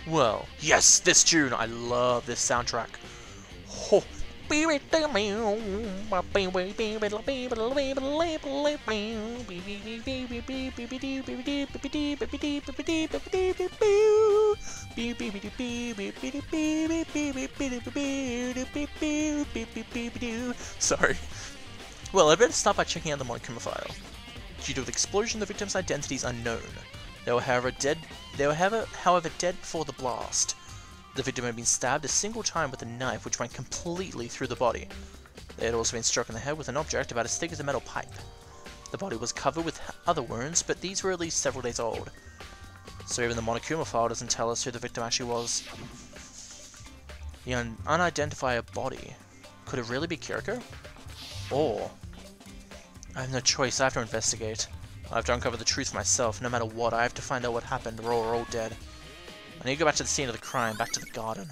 Well, yes, this tune. I love this soundtrack. Oh. Sorry. Well, I better start by checking out the Monokuma file. Due to the explosion, the victim's identity is unknown. They were however dead before the blast. The victim had been stabbed a single time with a knife which went completely through the body. They had also been struck in the head with an object about as thick as a metal pipe. The body was covered with other wounds, but these were at least several days old. So even the Monokuma file doesn't tell us who the victim actually was. The unidentified body. Could it really be Kiriko? Or... I have no choice, I have to investigate. I have to uncover the truth myself, no matter what. I have to find out what happened, or we're all dead. I need to go back to the scene of the crime, back to the garden.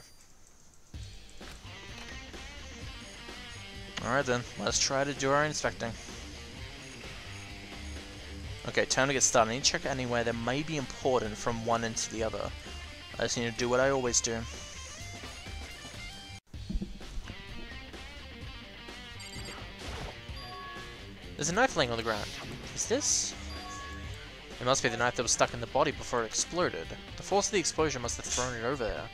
Alright then, let's try to do our inspecting. Okay, time to get started. I need to check anywhere that may be important from one end to the other. I just need to do what I always do. There's a knife laying on the ground. Is this? It must be the knife that was stuck in the body before it exploded. The force of the explosion must have thrown it over there.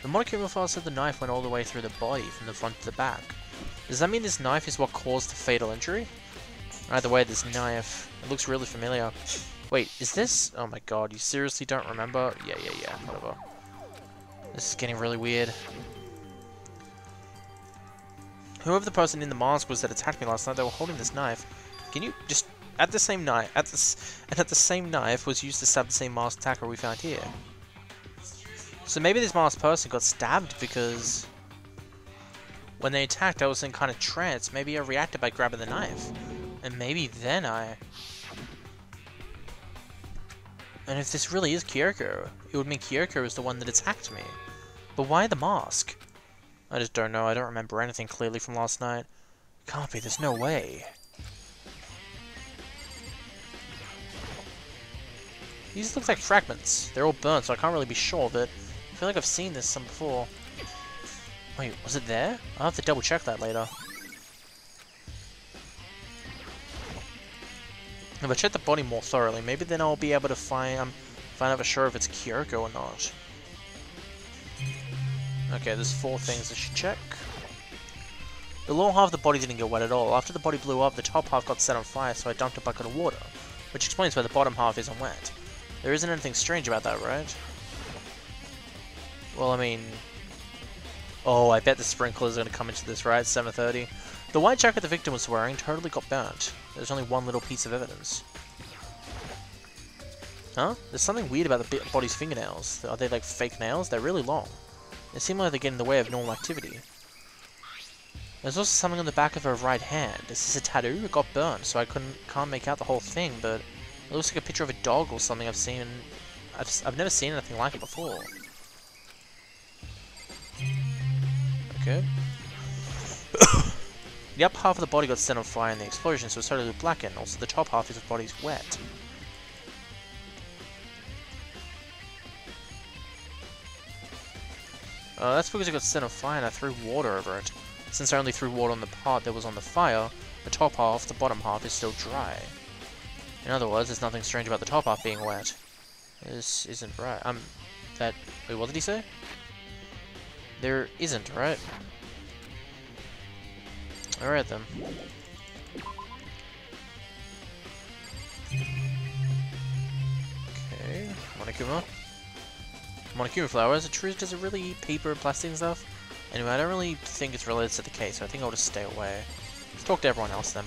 The Monokuma file said the knife went all the way through the body from the front to the back. Does that mean this knife is what caused the fatal injury? Either way, this knife, it looks really familiar. Wait, is this? Oh my god, you seriously don't remember? Yeah, whatever. This is getting really weird. Whoever the person in the mask was that attacked me last night, they were holding this knife. Can you just... At the same knife, the same knife was used to stab the same masked attacker we found here. So maybe this masked person got stabbed because... When they attacked, I was in kind of trance. Maybe I reacted by grabbing the knife. And maybe then I... And if this really is Kiriko, it would mean Kiriko is the one that attacked me. But why the mask? I just don't know. I don't remember anything clearly from last night. Can't be. There's no way. These look like fragments. They're all burnt, so I can't really be sure, but I feel like I've seen this some before. Wait, was it there? I'll have to double check that later. If I check the body more thoroughly, maybe then I'll be able to find out for sure if it's Kiriko or not. Okay, there's 4 things I should check. The lower half of the body didn't get wet at all. After the body blew up, the top half got set on fire, so I dumped a bucket of water, which explains why the bottom half isn't wet. There isn't anything strange about that, right? Well, I mean... Oh, I bet the sprinklers are going to come into this, right? 7:30. The white jacket the victim was wearing totally got burnt. There's only one little piece of evidence. Huh? There's something weird about the body's fingernails. Are they like fake nails? They're really long. They seem like they get in the way of normal activity. There's also something on the back of her right hand. Is this a tattoo? It got burned, so I can't make out the whole thing, but it looks like a picture of a dog or something I've seen. I've never seen anything like it before. Okay. The upper half of the body got set on fire in the explosion, so it's totally blackened. Also, the top half of the body is wet. That's because it got set on fire and I threw water over it. Since I only threw water on the part that was on the fire, the top half, the bottom half, is still dry. In other words, there's nothing strange about the top half being wet. This isn't right. Wait, what did he say? There isn't, right? Alright then. Okay, Monokuma flower. Is it true? Does it really eat paper and plastic and stuff? Anyway, I don't really think it's related to the case, so I think I'll just stay away. Let's talk to everyone else then.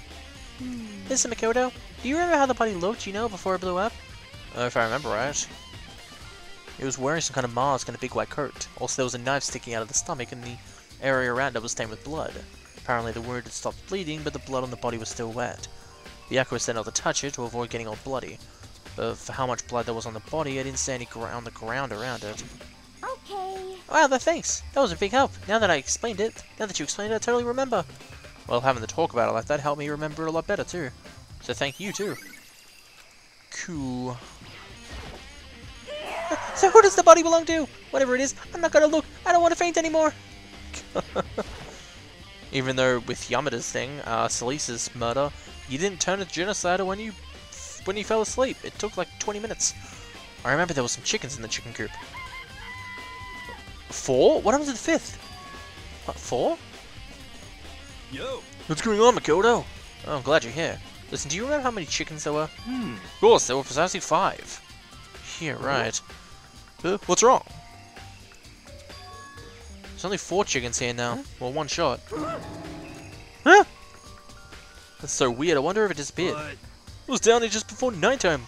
Listen, Makoto, do you remember how the body looked, before it blew up? If I remember right. It was wearing some kind of mask and a big white coat. Also, there was a knife sticking out of the stomach, and the area around it was stained with blood. Apparently, the wound had stopped bleeding, but the blood on the body was still wet. The Yakuza said not to touch it to avoid getting all bloody. But for how much blood there was on the body, I didn't see any on the ground around it. Okay. Wow, thanks. That was a big help. Now that you explained it, I totally remember. Well, having to talk about it like that helped me remember it a lot better too. So thank you too. Cool. So who does the body belong to? Whatever it is, I'm not gonna look. I don't want to faint anymore. Even though with Yamada's thing, Salisa's murder, you didn't turn into genocide when you fell asleep. It took like 20 minutes. I remember there were some chickens in the chicken coop. 4? What happened to the 5th? What, 4? Yo. What's going on, Makoto? Oh, I'm glad you're here. Listen, do you remember how many chickens there were? Of course, there were precisely 5. Here, right. What's wrong? There's only 4 chickens here now. Well, 1 shot. Huh? That's so weird. I wonder if it disappeared. What? It was down here just before nighttime.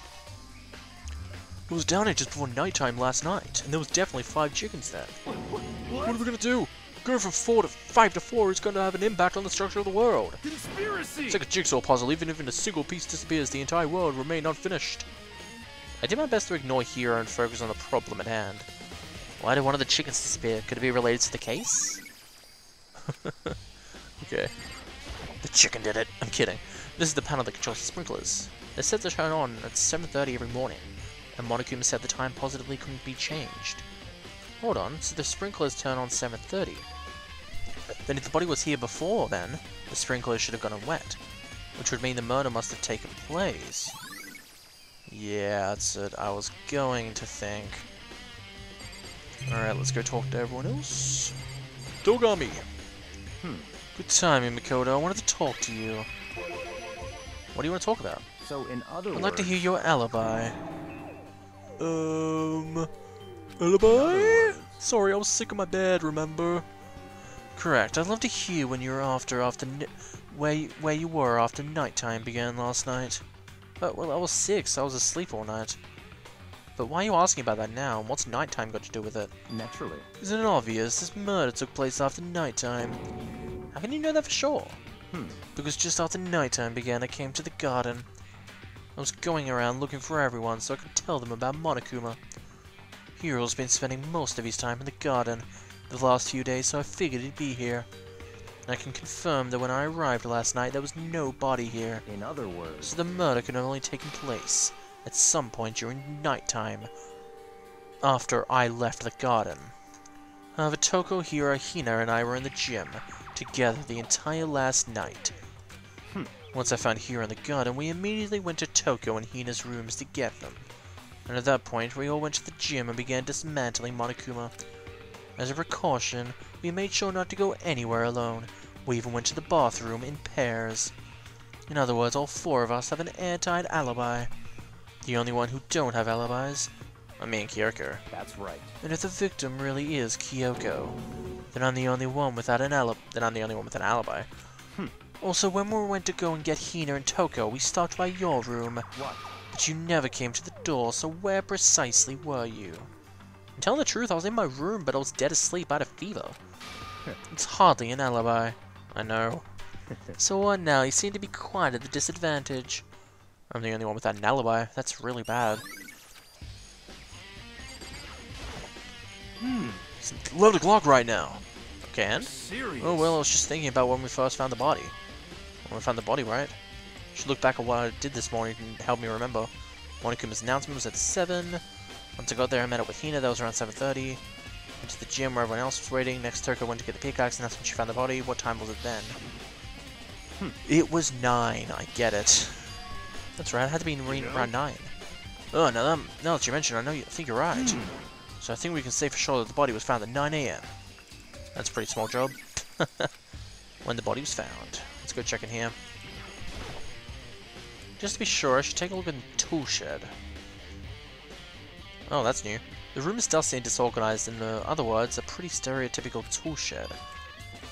It was down here just before nighttime last night, and there was definitely 5 chickens there. What are we gonna do? Going from 5 to 4 is going to have an impact on the structure of the world. Conspiracy! It's like a jigsaw puzzle. Even if a single piece disappears, the entire world will remain unfinished. I did my best to ignore Hero and focus on the problem at hand. Why did one of the chickens disappear? Could it be related to the case? Okay. The chicken did it. I'm kidding. This is the panel that controls the sprinklers. They're set to turn on at 7:30 every morning, and Monokuma said the time positively couldn't be changed. Hold on, so the sprinklers turn on 7:30. Then if the body was here before then, the sprinklers should have gone wet, which would mean the murder must have taken place. Yeah, that's it. I was going to think. Alright, let's go talk to everyone else. Dogami! Good timing, Makoto. I wanted to talk to you. What do you want to talk about? So in other words... I'd like to hear your alibi. Alibi? Sorry, I was sick of my bed, remember? Correct. I'd love to hear when you were where you were after nighttime began last night. But, well, I was sick, so I was asleep all night. But why are you asking about that now, and what's nighttime got to do with it? Naturally. Isn't it obvious? This murder took place after nighttime. How can you know that for sure? Because just after nighttime began, I came to the garden. I was going around looking for everyone so I could tell them about Monokuma. Hiro's been spending most of his time in the garden the last few days, so I figured he'd be here. And I can confirm that when I arrived last night, there was no body here. In other words... So the murder could have only taken place at some point during nighttime, after I left the garden. However, Toko, Hiro, Hina, and I were in the gym together the entire last night. Once I found Hiro in the garden, we immediately went to Toko and Hina's rooms to get them. And at that point, we all went to the gym and began dismantling Monokuma. As a precaution, we made sure not to go anywhere alone. We even went to the bathroom in pairs. In other words, all 4 of us have an airtight alibi. The only one who don't have alibis, me and Kyoko. That's right. And if the victim really is Kyoko, then I'm the only one without an alibi. Also, when we went to go and get Hina and Toko, we stopped by your room. What? But you never came to the door, so where precisely were you? I'm telling the truth, I was in my room, but I was dead asleep out of fever. It's hardly an alibi. I know. So what now? You seem to be quite at a disadvantage. I'm the only one without an alibi. That's really bad. It's 11 o'clock right now. Okay, and? Serious? Oh, well, I was just thinking about when we first found the body. When we found the body, right? Should look back at what I did this morning and help me remember. Monokuma's announcement was at 7. Once I got there, I met up with Hina. That was around 7:30. Went to the gym where everyone else was waiting. Next, Toko went to get the pickaxe, and that's when she found the body. What time was it then? It was 9. I get it. That's right. It had to be around 9. Oh, now that you mention it, I think you're right. So I think we can say for sure that the body was found at 9 AM. That's a pretty small job. When the body was found. Let's go check in here. Just to be sure, I should take a look in the tool shed. Oh, that's new. The room is dusty and disorganized, in other words, a pretty stereotypical tool shed.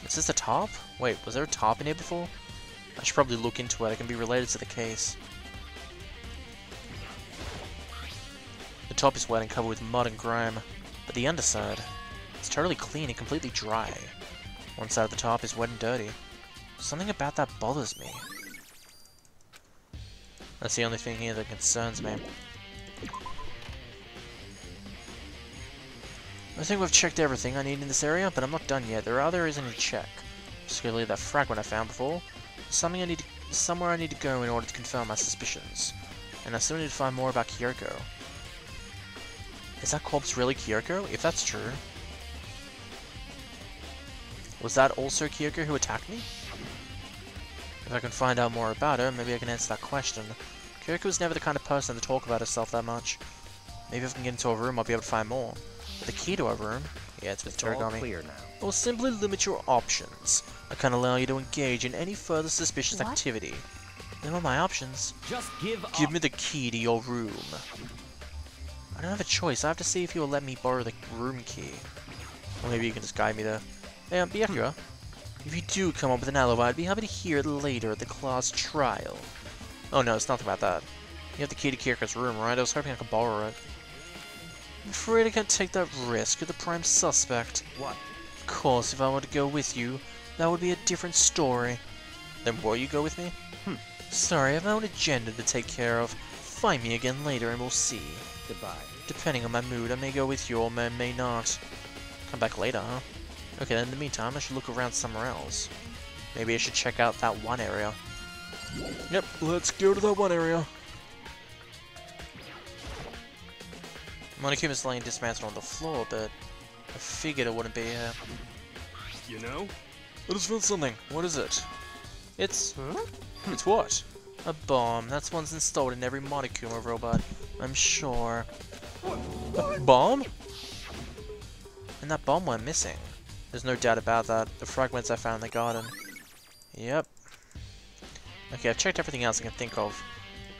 Is this a tarp? Wait, was there a tarp in here before? I should probably look into it. It can be related to the case. The top is wet and covered with mud and grime, but the underside, it's totally clean and completely dry. One side of the top is wet and dirty. Something about that bothers me. That's the only thing here that concerns me. I think we've checked everything I need in this area, but I'm not done yet. There are other areas I need to check. Particularly that fragment I found before. Somewhere I need to go in order to confirm my suspicions. And I still need to find more about Kyoko. Is that corpse really Kyoko? If that's true... Was that also Kyoko who attacked me? If I can find out more about her, maybe I can answer that question. Kyoko was never the kind of person to talk about herself that much. Maybe if I can get into a room, I'll be able to find more. But the key to a room? Yeah, it's with Torigami. Clear now. Or simply limit your options. I can't allow you to engage in any further suspicious activity. Then what are my options? Just give up. Give me the key to your room. I don't have a choice. I have to see if you'll let me borrow the room key. Or maybe you can just guide me there. Hey, Byakuya. If you do come up with an alibi, I'd be happy to hear it later at the class trial. Oh no, it's nothing about that. You have the key to Kyoko's room, right? I was hoping I could borrow it. I'm afraid I can't take that risk. You're the prime suspect. What? Of course, if I were to go with you, that would be a different story. Then will you go with me? Sorry, I have my own agenda to take care of. Find me again later and we'll see. Goodbye. Depending on my mood, I may go with you or may not. Come back later, huh? Okay, then in the meantime, I should look around somewhere else. Maybe I should check out that one area. Yep, let's go to that one area. Monokuma's laying dismantled on the floor, but I figured it wouldn't be here. You know? I just found something. What is it? It's... It's what? A bomb. That's one's installed in every Monokuma robot. I'm sure. A bomb? And that bomb went missing. There's no doubt about that. The fragments I found in the garden. Yep. Okay, I've checked everything else I can think of.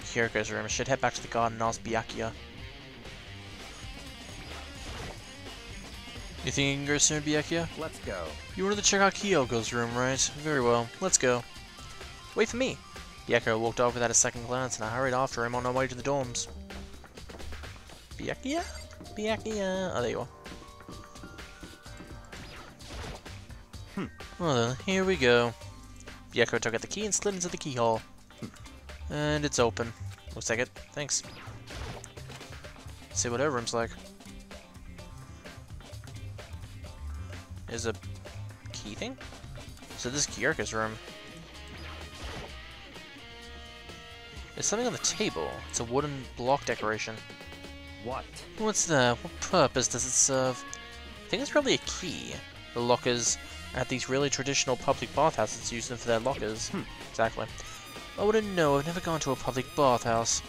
Kyoko's room. I should head back to the garden and ask Byakuya. You think you can go soon, Byakuya? Let's go. You wanted to check out Kyoko's room, right? Very well. Let's go. Wait for me. Byakuya walked over without a second glance, and I hurried after him on our way to the dorms. Byakuya? Byakuya. Oh, there you are. Well then, here we go. Byakuya took out the key and slid into the keyhole. And it's open. Looks like it. Thanks. Let's see what her room's like. There's a key thing? So this is Kyoko's room. There's something on the table. It's a wooden block decoration. What? What's that? What purpose does it serve? I think it's probably a key. The lockers at these really traditional public bathhouses use them for their lockers. Exactly. I wouldn't know. I've never gone to a public bathhouse.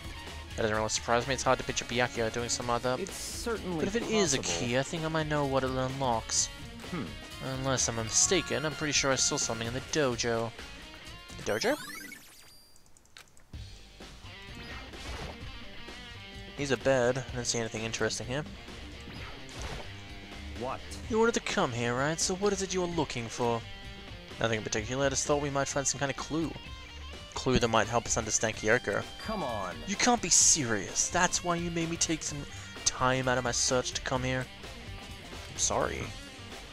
That doesn't really surprise me. It's hard to picture Byakuya doing something like that. It's certainly But if it is a key, I think I might know what it unlocks. Unless I'm mistaken, I'm pretty sure I saw something in the dojo. The dojo? Here's a bed. I don't see anything interesting here. What? You wanted to come here, right? So what is it you were looking for? Nothing in particular. I just thought we might find some kind of clue. Clue that might help us understand Kyoko. Come on. You can't be serious. That's why you made me take some time out of my search to come here? I'm sorry.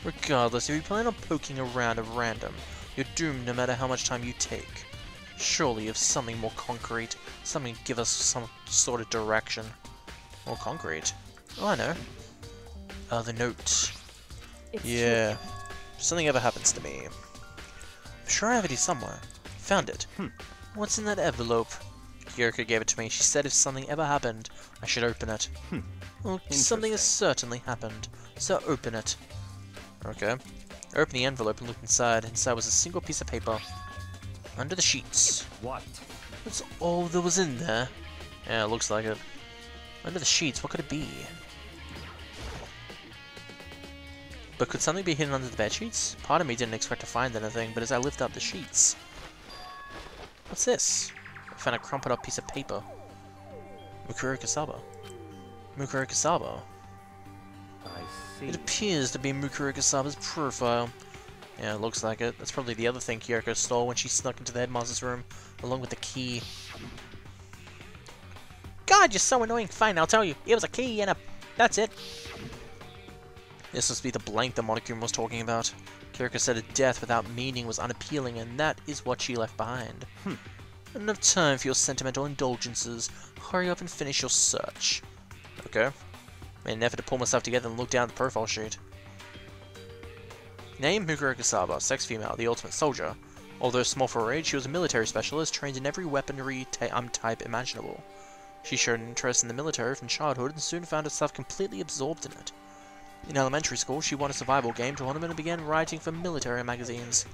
Regardless, if you plan on poking around at random, you're doomed no matter how much time you take. Surely you have something more concrete. Something to give us some sort of direction. More concrete? Oh, I know. The note. Yeah. If something ever happens to me. I'm sure I have it here somewhere. Found it. What's in that envelope? Kyoko gave it to me. She said if something ever happened, I should open it. Well, something has certainly happened, so open it. Okay. I opened the envelope and looked inside. Inside was a single piece of paper. Under the sheets. What? That's all there was in there. Yeah, it looks like it. Under the sheets, what could it be? But could something be hidden under the bed sheets? Part of me didn't expect to find anything, but as I lifted up the sheets... What's this? I found a crumpled up piece of paper. Mukuro Kasaba. Mukuro Kasaba. I see. It appears to be Mukuro Kasaba's profile. Yeah, it looks like it. That's probably the other thing Kyoko stole when she snuck into the headmaster's room, along with the key. God, you're so annoying! Fine, I'll tell you. It was a key and a... That's it. This must be the blank that Monokuma was talking about. Kyoko said a death without meaning was unappealing, and that is what she left behind. Enough time for your sentimental indulgences. Hurry up and finish your search. Okay. Made an effort to pull myself together and look down at the profile sheet. Name, Mukuro Kasaba. Sex female, the ultimate soldier. Although small for her age, she was a military specialist, trained in every weaponry type imaginable. She showed an interest in the military from childhood and soon found herself completely absorbed in it. In elementary school, she won a survival game tournament and began writing for military magazines.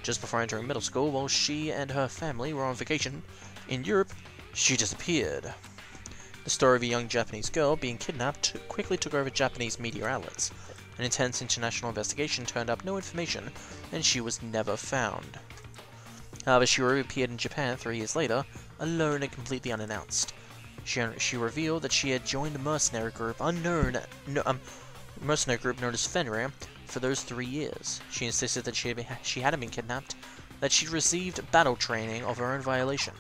Just before entering middle school, while she and her family were on vacation in Europe, she disappeared. The story of a young Japanese girl being kidnapped quickly took over Japanese media outlets. An intense international investigation turned up no information, and she was never found. However, she reappeared in Japan 3 years later, alone and completely unannounced. She revealed that she had joined a mercenary group mercenary group known as Fenrir for those 3 years. She insisted that she hadn't been kidnapped, that she'd received battle training of her own violation.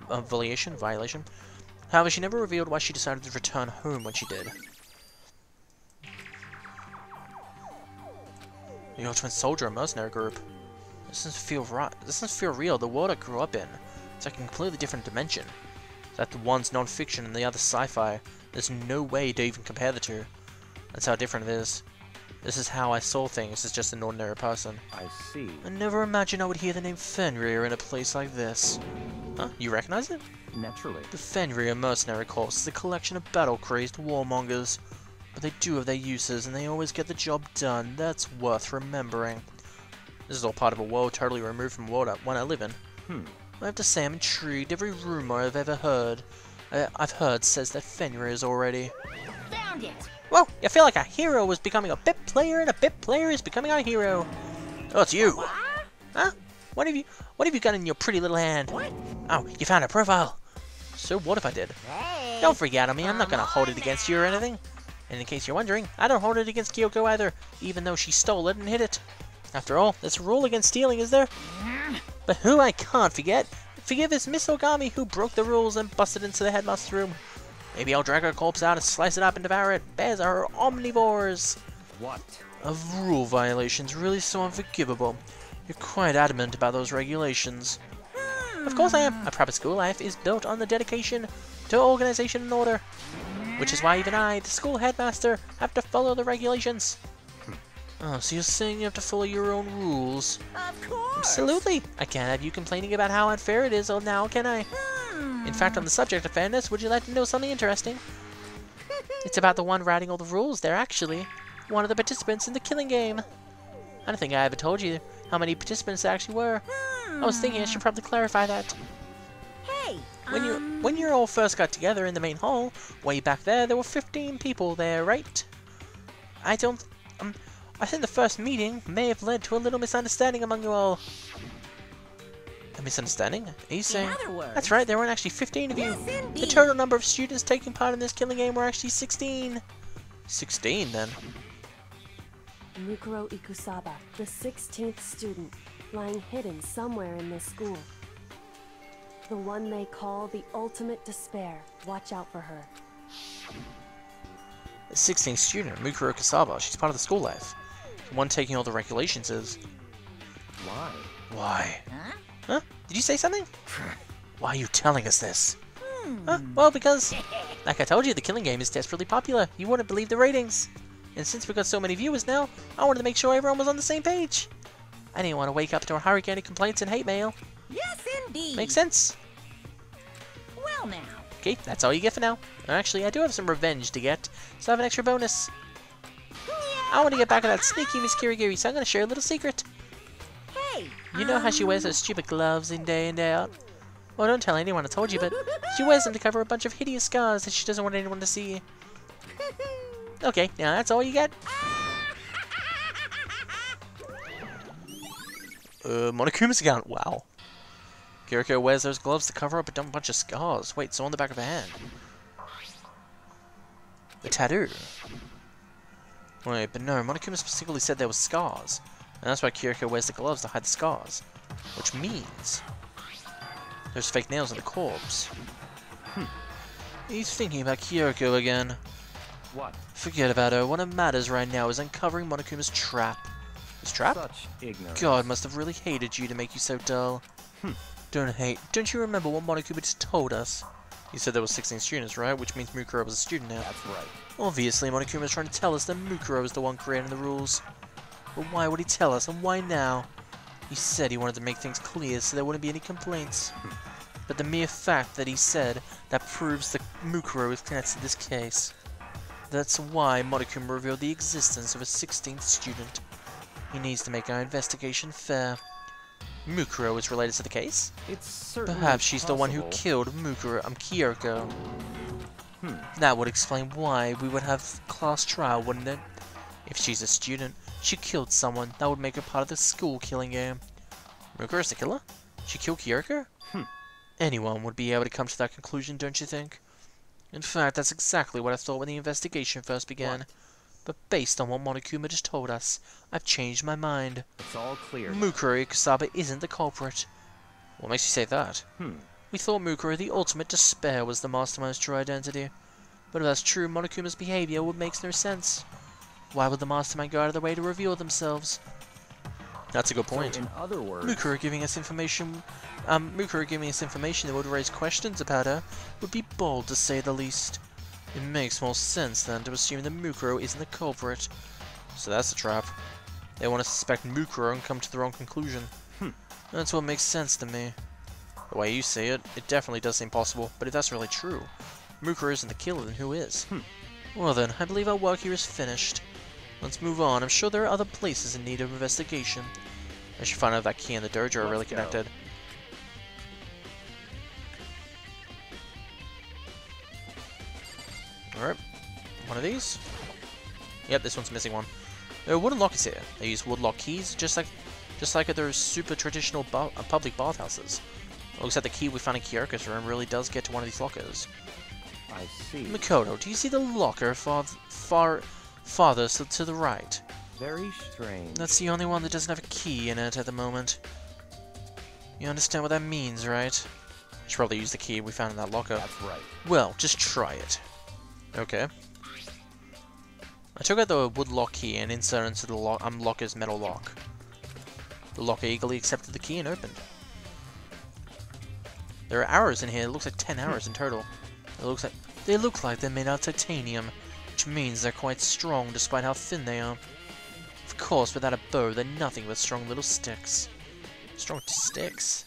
However, she never revealed why she decided to return home when she did. You're a twin soldier, a mercenary group. This doesn't feel right. This doesn't feel real. The world I grew up in. It's like a completely different dimension. That the one's non-fiction and the other's sci-fi. There's no way to even compare the two. That's how different it is. This is how I saw things as just an ordinary person. I see. I never imagined I would hear the name Fenrir in a place like this. Huh? You recognize it? Naturally. The Fenrir Mercenary Corps is a collection of battle-crazed warmongers. But they do have their uses, and they always get the job done. That's worth remembering. This is all part of a world totally removed from the world I live in. I have to say I'm intrigued. Every rumor I've ever heard, says that Fenrir is already... Found it! Whoa! I feel like a hero was becoming a bit player, and a bit player is becoming our hero. Oh, it's you! What? Huh? What have you got in your pretty little hand? What? Oh, you found a profile. So what if I did? Hey! Don't freak out on me. I'm not gonna hold it against you or anything. And in case you're wondering, I don't hold it against Kyoko either, even though she stole it and hid it. After all, there's a rule against stealing, is there? But who I can't forgive is Miss Ogami, who broke the rules and busted into the headmaster's room. Maybe I'll drag her corpse out and slice it up and devour it. Bears are omnivores. What? Of rule violations really so unforgivable. You're quite adamant about those regulations. Of course I am. A proper school life is built on the dedication to organization and order. Which is why even I, the school headmaster, have to follow the regulations. Oh, so you're saying you have to follow your own rules? Of course! Absolutely! I can't have you complaining about how unfair it is now, can I? In fact, on the subject of fairness, would you like to know something interesting? It's about the one writing all the rules. They're actually one of the participants in the killing game. I don't think I ever told you how many participants there actually were. I was thinking I should probably clarify that. Hey! When you all first got together in the main hall, way back there were 15 people there, right? I think the first meeting may have led to a little misunderstanding among you all. A misunderstanding? Are you saying? In other words, That's right, there weren't actually 15 of you. Yes, indeed. The total number of students taking part in this killing game were actually 16. 16 then? Mukuro Ikusaba, the 16th student, lying hidden somewhere in this school. The one they call the ultimate despair. Watch out for her. The 16th student, Mukuro Ikusaba, she's part of the school life. The one taking all the regulations is... Why? Why? Huh? Huh? Did you say something? Why are you telling us this? Huh? Well, because, like I told you, the killing game is desperately popular. You wouldn't believe the ratings. And since we've got so many viewers now, I wanted to make sure everyone was on the same page. I didn't want to wake up to a hurricane of complaints and hate mail. Yes, indeed! Makes sense. Well now. Okay, that's all you get for now. Actually, I do have some revenge to get, so I have an extra bonus. I want to get back at that sneaky Miss Kirigiri, so I'm going to share a little secret. Hey! You know how she wears those stupid gloves in day out? Well, don't tell anyone I told you, but she wears them to cover a bunch of hideous scars that she doesn't want anyone to see. Okay, now that's all you get. Monokuma's account, wow. Kiriko wears those gloves to cover up a dumb bunch of scars. Wait, so on the back of her hand. The tattoo. Wait, but no, Monokuma specifically said there were scars. And that's why Kiriko wears the gloves to hide the scars. Which means... there's fake nails in the corpse. He's thinking about Kiriko again. What? Forget about her. What matters right now is uncovering Monokuma's trap. His trap? Such ignorance. God must have really hated you to make you so dull. Don't you remember what Monokuma just told us? He said there were 16 students, right? Which means Mukuro was a student now. That's right. Obviously, Monokuma is trying to tell us that Mukuro is the one creating the rules. But why would he tell us, and why now? He said he wanted to make things clear so there wouldn't be any complaints. But the mere fact that he said that proves the Mukuro is connected to this case. That's why Monokuma revealed the existence of a 16th student. He needs to make our investigation fair. Mukuro is related to the case? It's certainly Perhaps she's the one who possible. killed Kyoko. That would explain why we would have class trial, wouldn't it? If she's a student, she killed someone, that would make her part of the school killing game. Mukuro's the killer? She killed Kyoko? Anyone would be able to come to that conclusion, don't you think? In fact, that's exactly what I thought when the investigation first began. What? But based on what Monokuma just told us, I've changed my mind. It's all clear. Mukuro Kusaba isn't the culprit. What makes you say that? We thought Mukuro the ultimate despair was the mastermind's true identity. But if that's true, Monokuma's behavior would make no sense. Why would the mastermind go out of their way to reveal themselves? That's a good point. So in other words, Mukuro giving us information that would raise questions about her would be bold to say the least. It makes more sense then to assume that Mukuro isn't the culprit. So that's a trap. They want to suspect Mukuro and come to the wrong conclusion. That's what makes sense to me. The way you say it, it definitely does seem possible, but if that's really true, Mukuro isn't the killer, then who is? Well then, I believe our work here is finished. Let's move on. I'm sure there are other places in need of investigation. I should find out if that key and the dojo are really Let's go. connected. Alright. One of these? Yep, this one's missing one. There are wooden lockers here. They use wood lock keys, just like at those super traditional public bathhouses. Looks like the key we found in Kyoko's room really does get to one of these lockers. I see. Makoto, do you see the locker farthest to the right? Very strange. That's the only one that doesn't have a key in it at the moment. You understand what that means, right? Should probably use the key we found in that locker. That's right. Well, just try it. Okay. I took out the wood lock key and inserted it into the locker's metal lock. The locker eagerly accepted the key and opened. There are arrows in here. It looks like 10 arrows in total. They look like they're made out of titanium, which means they're quite strong despite how thin they are. Of course, without a bow, they're nothing but strong little sticks. Strong sticks?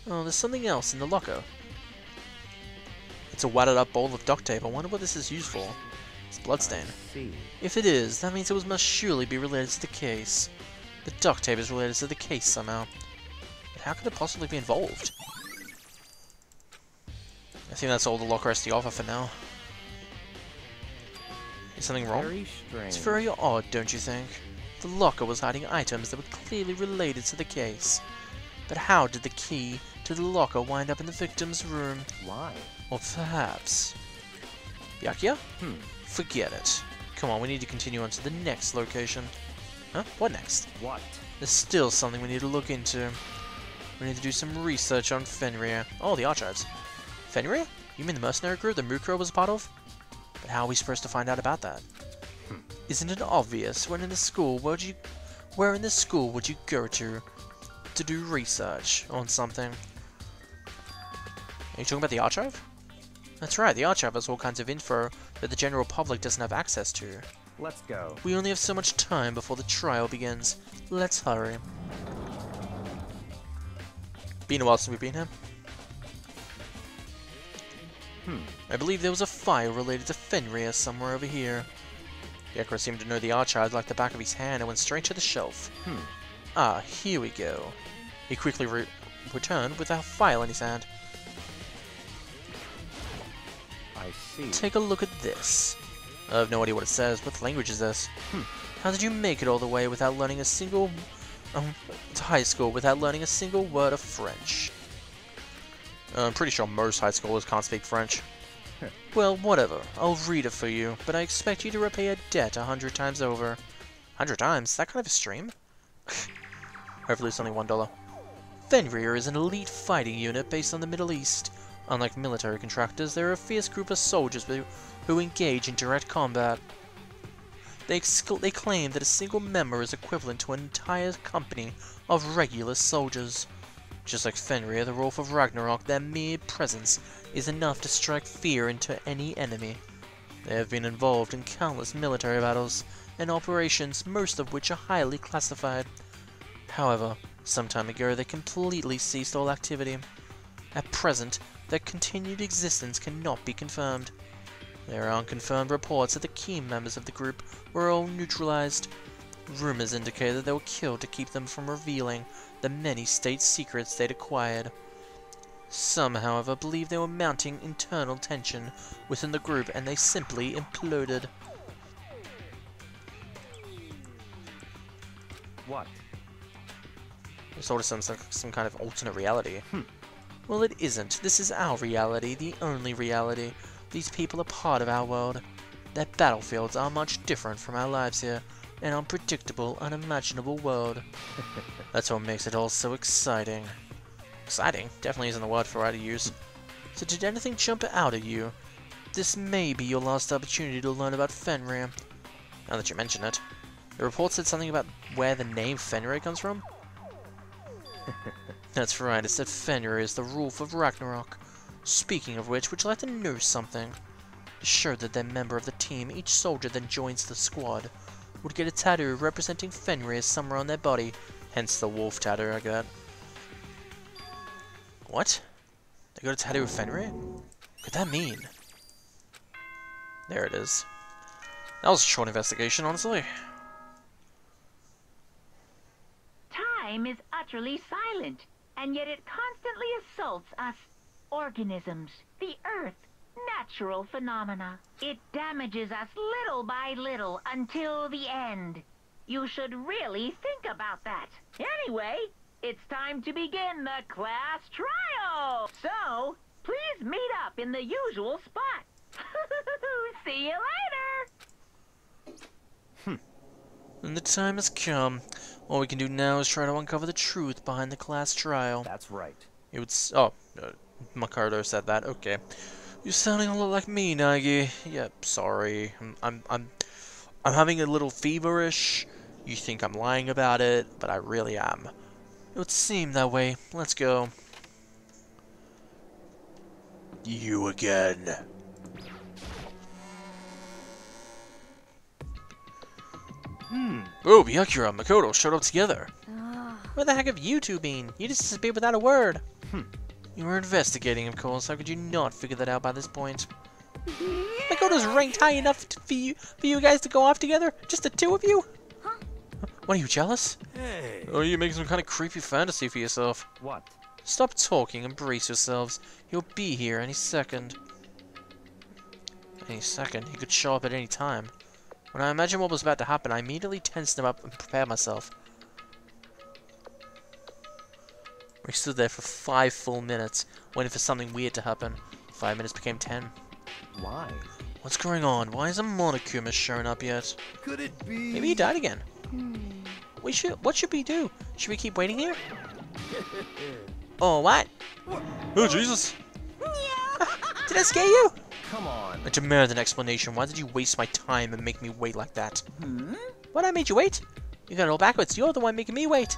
Oh, there's something else in the locker. It's a wadded up ball of duct tape. I wonder what this is used for. It's bloodstain. See. If it is, that means it must surely be related to the case. The duct tape is related to the case somehow. But how could it possibly be involved? I think that's all the locker has to offer for now. Is something wrong? Very strange. It's very odd, don't you think? The locker was hiding items that were clearly related to the case. But how did the key to the locker wind up in the victim's room? Why? Or perhaps... Byakuya? Forget it. Come on, we need to continue on to the next location. Huh? What next? What? There's still something we need to look into. We need to do some research on Fenrir. Oh, the archives. Fenrir? You mean the mercenary group that Mukuro was a part of? But how are we supposed to find out about that? Isn't it obvious? Where in the school would you go to do research on something? Are you talking about the archive? That's right, the archive has all kinds of info that the general public doesn't have access to. Let's go. We only have so much time before the trial begins. Let's hurry. Been a while since we've been here. I believe there was a file related to Fenrir somewhere over here. Byakuya seemed to know the archive like the back of his hand and went straight to the shelf. Ah, here we go. He quickly returned with a file in his hand. I see. Take a look at this. I have no idea what it says. What language is this? How did you make it all the way without learning a single... to high school without learning a single word of French? I'm pretty sure most high schoolers can't speak French. Well, whatever. I'll read it for you, but I expect you to repay a debt 100 times over. 100 times? That kind of a stream? Hopefully it's only $1. Fenrir is an elite fighting unit based on the Middle East. Unlike military contractors, they're a fierce group of soldiers who engage in direct combat. They claim that a single member is equivalent to an entire company of regular soldiers. Just like Fenrir, the Wolf of Ragnarok, their mere presence is enough to strike fear into any enemy. They have been involved in countless military battles and operations, most of which are highly classified. However, some time ago they completely ceased all activity. At present, their continued existence cannot be confirmed. There are unconfirmed reports that the key members of the group were all neutralized. Rumors indicate that they were killed to keep them from revealing the many state secrets they'd acquired. Some, however, believe they were mounting internal tension within the group and they simply imploded. What? It sort of sounds like some kind of alternate reality. Well, it isn't. This is our reality, the only reality. These people are part of our world. Their battlefields are much different from our lives here. An unpredictable, unimaginable world. That's what makes it all so exciting. Exciting? Definitely isn't the word for I to use. So did anything jump out at you? This may be your last opportunity to learn about Fenrir. Now that you mention it. The report said something about where the name Fenrir comes from? That's right, it said Fenrir is the roof of Ragnarok. Speaking of which, would you like to know something? Assured that they're a member of the team, each soldier that joins the squad would get a tattoo representing Fenrir somewhere on their body, hence the wolf tattoo I got. What? They got a tattoo of Fenrir? What could that mean? There it is. That was a short investigation, honestly. Time is utterly silent, and yet it constantly assaults us organisms, the Earth, natural phenomena. It damages us little by little until the end. You should really think about that. Anyway, it's time to begin the class trial. So, please meet up in the usual spot. See you later. And the time has come. All we can do now is try to uncover the truth behind the class trial. That's right. It would. Macardo said that. Okay. You're sounding a lot like me, Nagi. Yep. Sorry. I'm having a little feverish. You think I'm lying about it, but I really am. It would seem that way. Let's go. You again. Oh, Byakura and Makoto showed up together. Where the heck have you two been? You just disappeared without a word. You were investigating, of course. How could you not figure that out by this point? Makoto's ranked high enough for you guys to go off together? Just the two of you? What, are you jealous? Hey. Or are you making some kind of creepy fantasy for yourself? What? Stop talking and brace yourselves. He'll be here any second. Any second? He could show up at any time. When I imagined what was about to happen, I immediately tensed him up and prepared myself. We stood there for 5 full minutes, waiting for something weird to happen. 5 minutes became 10. Why? What's going on? Why isn't Monokuma showing up yet? Could it be? Maybe he died again. What should we do? Should we keep waiting here? Oh, what? Oh, Jesus. Did I scare you? Come on. I demand an explanation. Why did you waste my time and make me wait like that? What, I made you wait? You got it all backwards. You're the one making me wait.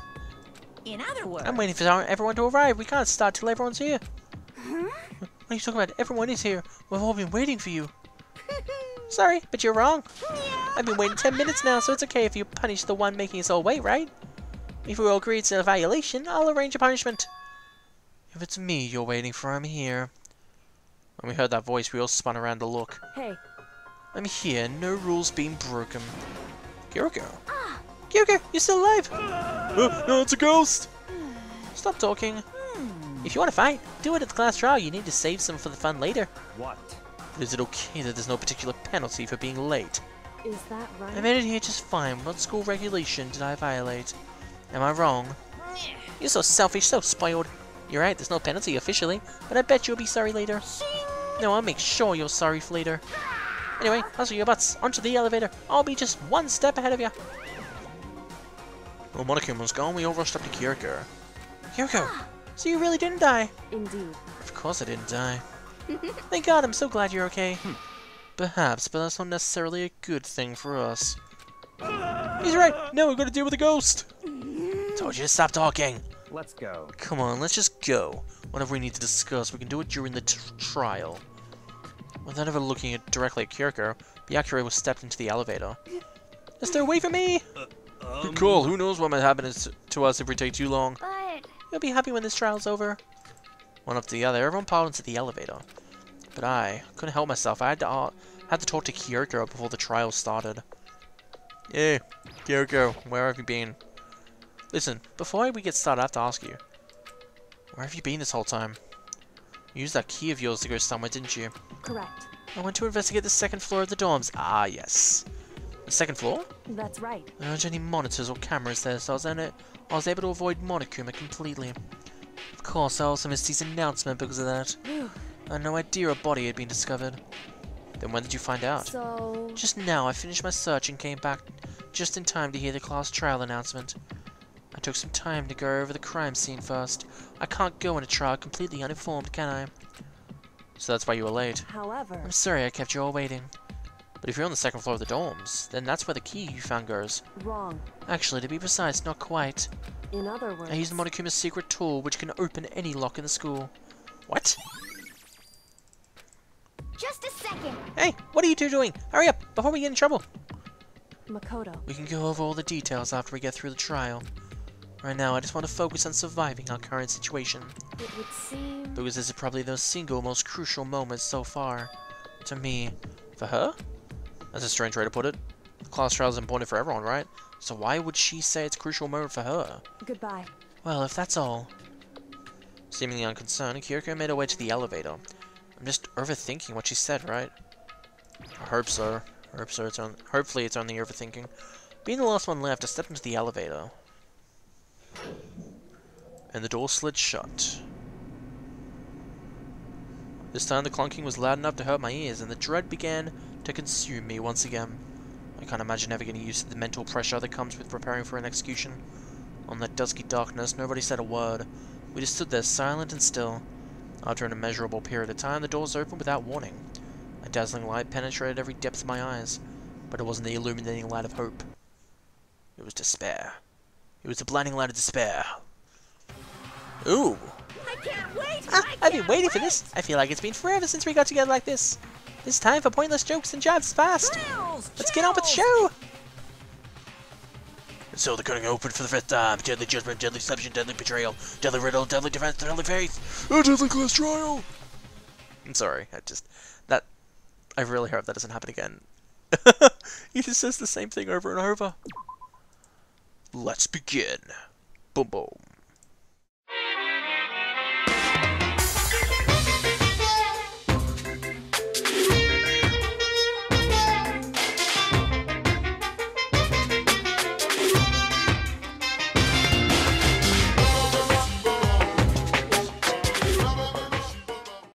In other words, I'm waiting for everyone to arrive. We can't start till everyone's here. What are you talking about? Everyone is here. We've all been waiting for you. Sorry, but you're wrong. I've been waiting 10 minutes now, so it's okay if you punish the one making us all wait, right? If we all agree it's a violation, I'll arrange a punishment. If it's me you're waiting for, I'm here. When we heard that voice, we all spun around to look. Hey. I'm here, no rules being broken. Kyoko. Kyoko, you're still alive! No, it's a ghost! Stop talking. If you want to fight, do it at the class trial. You need to save some for the fun later. What? But is it okay that there's no particular penalty for being late? Is that right? I made it here just fine. What school regulation did I violate? Am I wrong? You're so selfish, so spoiled. You're right, there's no penalty officially, but I bet you'll be sorry later. No, I'll make sure you're sorry for later. Anyway, hustle your butts onto the elevator. I'll be just one step ahead of you. Well, Monokuma's gone. We all rushed up to Kyoko. Kyoko! So you really didn't die? Indeed. Of course I didn't die. Thank God, I'm so glad you're okay. Perhaps, but that's not necessarily a good thing for us. He's right! Now we've got to deal with a ghost! Told you to stop talking! Let's go. Come on, let's just go. Whatever we need to discuss, we can do it during the trial. Without ever looking directly at Kyoko, Byakura was stepped into the elevator. Stay away from me! Good call. Who knows what might happen to us if we take too long. But You'll be happy when this trial's over. one after the other, everyone piled into the elevator. But I couldn't help myself. I had to talk to Kyoko before the trial started. Hey, Kyoko, where have you been? Listen, before we get started, I have to ask you. Where have you been this whole time? You used that key of yours to go somewhere, didn't you? Correct. I went to investigate the second floor of the dorms. Ah, yes. The second floor? That's right. There aren't any monitors or cameras there, so I was able to avoid Monokuma completely. Of course, I also missed his announcement because of that. I had no idea a body had been discovered. Then when did you find out? So... Just now, I finished my search and came back just in time to hear the class trial announcement. I took some time to go over the crime scene first. I can't go in a trial completely uninformed, can I? So that's why you were late. However... I'm sorry I kept you all waiting. But if you're on the second floor of the dorms, then that's where the key you found goes. Wrong. Actually, to be precise, not quite. In other words... I used Monokuma's secret tool, which can open any lock in the school. What? Just a second. Hey, what are you two doing? Hurry up, before we get in trouble. Makoto. We can go over all the details after we get through the trial. Right now, I just want to focus on surviving our current situation. It would seem... Because this is probably the single most crucial moment so far. To me. For her? That's a strange way to put it. The class trial is important for everyone, right? So why would she say it's a crucial moment for her? Goodbye. Well, if that's all. Seemingly unconcerned, Kyoko made her way to the elevator. I'm just overthinking what she said, right? I hope so. Hopefully it's only overthinking. Being the last one left, I stepped into the elevator. And the door slid shut. This time the clunking was loud enough to hurt my ears, and the dread began to consume me once again. I can't imagine ever getting used to the mental pressure that comes with preparing for an execution. On that dusky darkness, nobody said a word. We just stood there silent and still. After an immeasurable period of time, the doors opened without warning. A dazzling light penetrated every depth of my eyes, but it wasn't the illuminating light of hope. It was despair. It was the blinding light of despair. Ooh! I can't wait. I've been waiting for this. I feel like it's been forever since we got together like this. This time for pointless jokes and jabs fast. Let's get on with the show. And so the cutting opened for the fifth time. Deadly judgment, deadly deception, deadly betrayal, deadly riddle, deadly defense, deadly faith, a deadly class trial. I'm sorry. I really hope that doesn't happen again. He just says the same thing over and over. Let's begin. Boom boom.